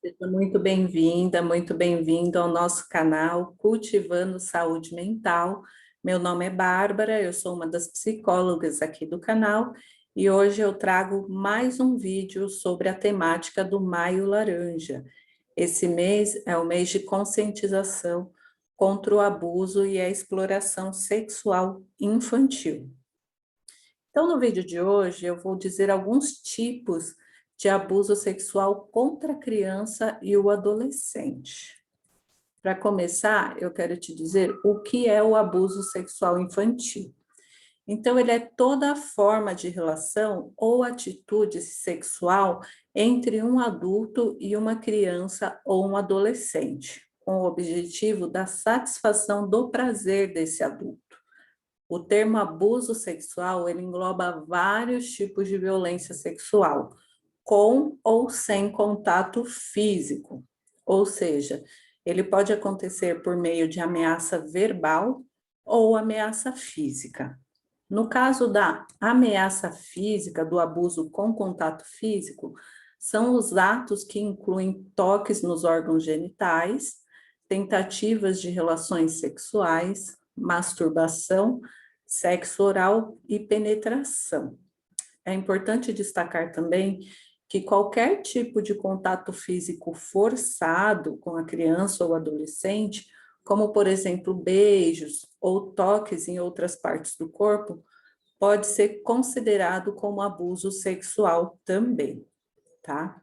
Seja muito bem-vinda, muito bem-vindo ao nosso canal Cultivando Saúde Mental. Meu nome é Bárbara, eu sou uma das psicólogas aqui do canal e hoje eu trago mais um vídeo sobre a temática do Maio Laranja. Esse mês é o mês de conscientização contra o abuso e a exploração sexual infantil. Então, no vídeo de hoje, eu vou dizer alguns tipos de abuso sexual contra a criança e o adolescente. Para começar, eu quero te dizer o que é o abuso sexual infantil. Então, ele é toda forma de relação ou atitude sexual entre um adulto e uma criança ou um adolescente, com o objetivo da satisfação do prazer desse adulto. O termo abuso sexual, ele engloba vários tipos de violência sexual, com ou sem contato físico. Ou seja, ele pode acontecer por meio de ameaça verbal ou ameaça física. No caso da ameaça física, do abuso com contato físico, são os atos que incluem toques nos órgãos genitais, tentativas de relações sexuais, masturbação, sexo oral e penetração. É importante destacar também que qualquer tipo de contato físico forçado com a criança ou adolescente, como por exemplo beijos ou toques em outras partes do corpo, pode ser considerado como abuso sexual também, tá?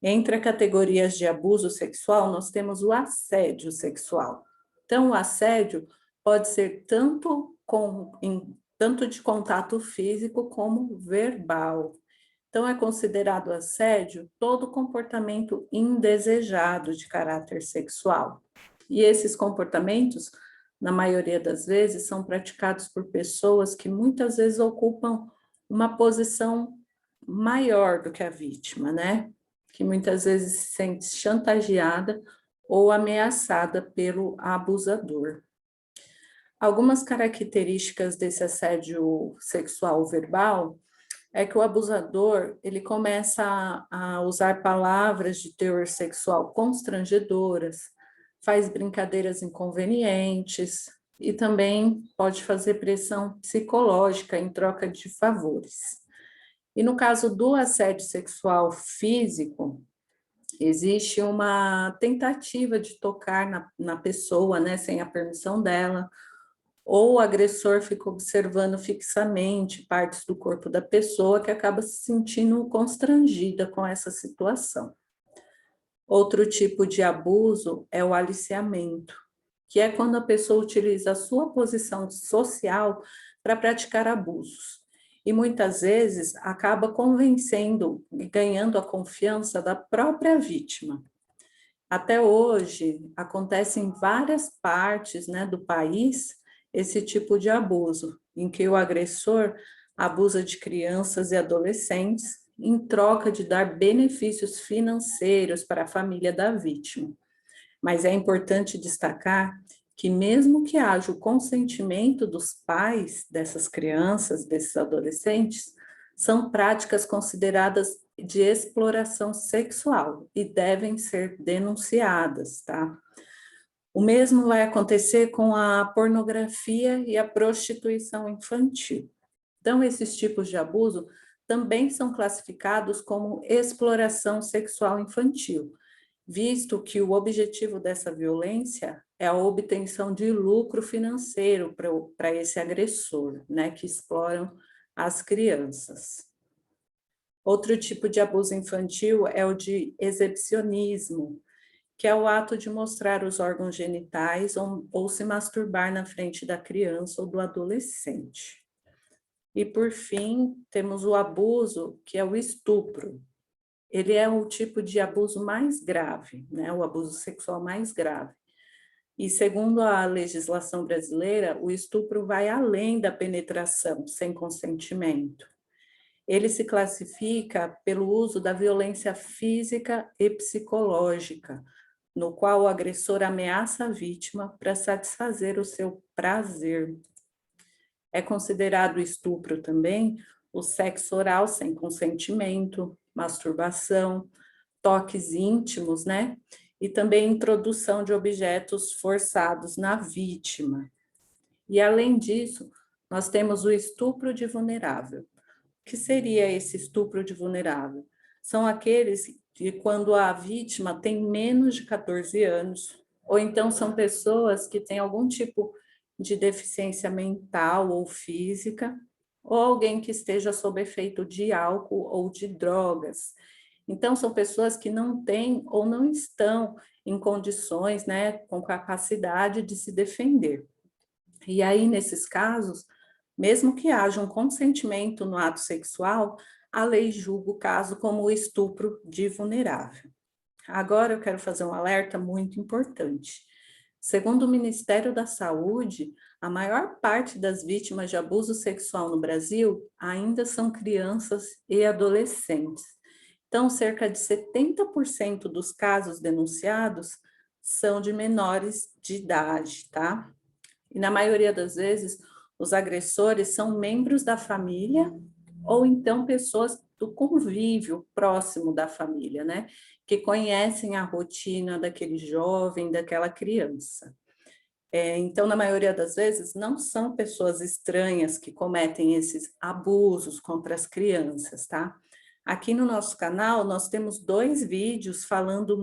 Entre as categorias de abuso sexual, nós temos o assédio sexual. Então, o assédio pode ser tanto de contato físico como verbal. Então, é considerado assédio todo comportamento indesejado de caráter sexual. E esses comportamentos, na maioria das vezes, são praticados por pessoas que muitas vezes ocupam uma posição maior do que a vítima, né? Que muitas vezes se sente chantageada ou ameaçada pelo abusador. Algumas características desse assédio sexual verbal é que o abusador, ele começa a usar palavras de teor sexual constrangedoras, faz brincadeiras inconvenientes e também pode fazer pressão psicológica em troca de favores. E no caso do assédio sexual físico, existe uma tentativa de tocar na pessoa, né, sem a permissão dela, ou o agressor fica observando fixamente partes do corpo da pessoa que acaba se sentindo constrangida com essa situação. Outro tipo de abuso é o aliciamento, que é quando a pessoa utiliza a sua posição social para praticar abusos. E muitas vezes acaba convencendo e ganhando a confiança da própria vítima. Até hoje, acontece em várias partes, né, do país esse tipo de abuso, em que o agressor abusa de crianças e adolescentes em troca de dar benefícios financeiros para a família da vítima. Mas é importante destacar que mesmo que haja o consentimento dos pais dessas crianças, desses adolescentes, são práticas consideradas de exploração sexual e devem ser denunciadas, tá? O mesmo vai acontecer com a pornografia e a prostituição infantil. Então, esses tipos de abuso também são classificados como exploração sexual infantil, visto que o objetivo dessa violência é a obtenção de lucro financeiro para esse agressor, né, que exploram as crianças. Outro tipo de abuso infantil é o de exibicionismo, que é o ato de mostrar os órgãos genitais ou se masturbar na frente da criança ou do adolescente. E, por fim, temos o abuso, que é o estupro. Ele é o tipo de abuso mais grave, né? O abuso sexual mais grave. E, segundo a legislação brasileira, o estupro vai além da penetração sem consentimento. Ele se classifica pelo uso da violência física e psicológica, no qual o agressor ameaça a vítima para satisfazer o seu prazer. É considerado estupro também o sexo oral sem consentimento, masturbação, toques íntimos, né? E também introdução de objetos forçados na vítima. E, além disso, nós temos o estupro de vulnerável. O que seria esse estupro de vulnerável? São aqueles que, quando a vítima tem menos de 14 anos, ou então são pessoas que têm algum tipo de deficiência mental ou física, ou alguém que esteja sob efeito de álcool ou de drogas. Então, são pessoas que não têm ou não estão em condições, né, com capacidade de se defender. E aí, nesses casos, mesmo que haja um consentimento no ato sexual, a lei julga o caso como estupro de vulnerável. Agora eu quero fazer um alerta muito importante. Segundo o Ministério da Saúde, a maior parte das vítimas de abuso sexual no Brasil ainda são crianças e adolescentes. Então, cerca de 70% dos casos denunciados são de menores de idade, tá? E na maioria das vezes, os agressores são membros da família ou então pessoas do convívio próximo da família, né? Que conhecem a rotina daquele jovem, daquela criança. Então, na maioria das vezes, não são pessoas estranhas que cometem esses abusos contra as crianças, tá? Aqui no nosso canal, nós temos 2 vídeos falando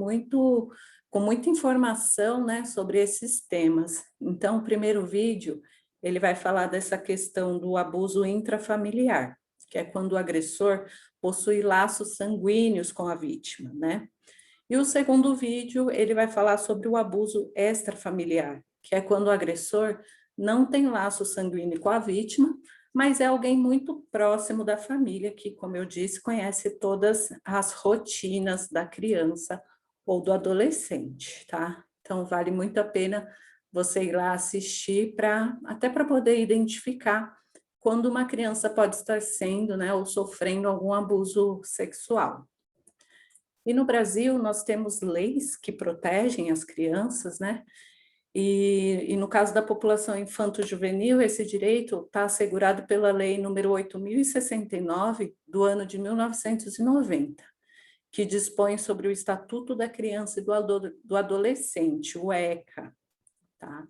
com muita informação, né, sobre esses temas. Então, o primeiro vídeo, ele vai falar dessa questão do abuso intrafamiliar, que é quando o agressor possui laços sanguíneos com a vítima, né? E o segundo vídeo, ele vai falar sobre o abuso extrafamiliar, que é quando o agressor não tem laço sanguíneo com a vítima, mas é alguém muito próximo da família, que, como eu disse, conhece todas as rotinas da criança ou do adolescente, tá? Então, vale muito a pena você ir lá assistir, até para poder identificar quando uma criança pode estar sendo, né, ou sofrendo algum abuso sexual. E no Brasil, nós temos leis que protegem as crianças, né? E no caso da população infanto-juvenil, esse direito está assegurado pela Lei número 8.069, do ano de 1990, que dispõe sobre o Estatuto da Criança e do Adolescente, o ECA, tá?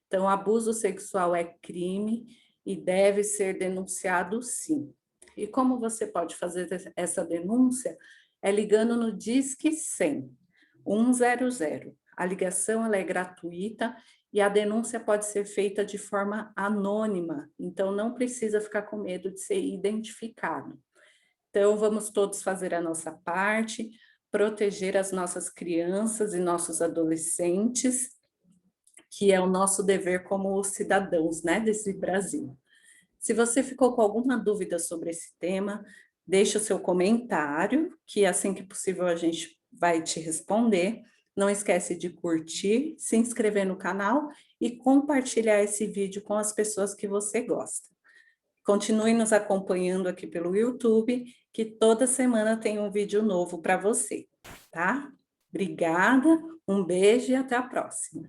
Então, abuso sexual é crime e deve ser denunciado, sim. E como você pode fazer essa denúncia? É ligando no Disque 100, 100. A ligação ela é gratuita e a denúncia pode ser feita de forma anônima, então não precisa ficar com medo de ser identificado. Então, vamos todos fazer a nossa parte, proteger as nossas crianças e nossos adolescentes, que é o nosso dever como cidadãos, né, desse Brasil. Se você ficou com alguma dúvida sobre esse tema, deixe o seu comentário, que assim que possível a gente vai te responder. Não esquece de curtir, se inscrever no canal e compartilhar esse vídeo com as pessoas que você gosta. Continue nos acompanhando aqui pelo YouTube, que toda semana tem um vídeo novo para você, tá? Obrigada, um beijo e até a próxima.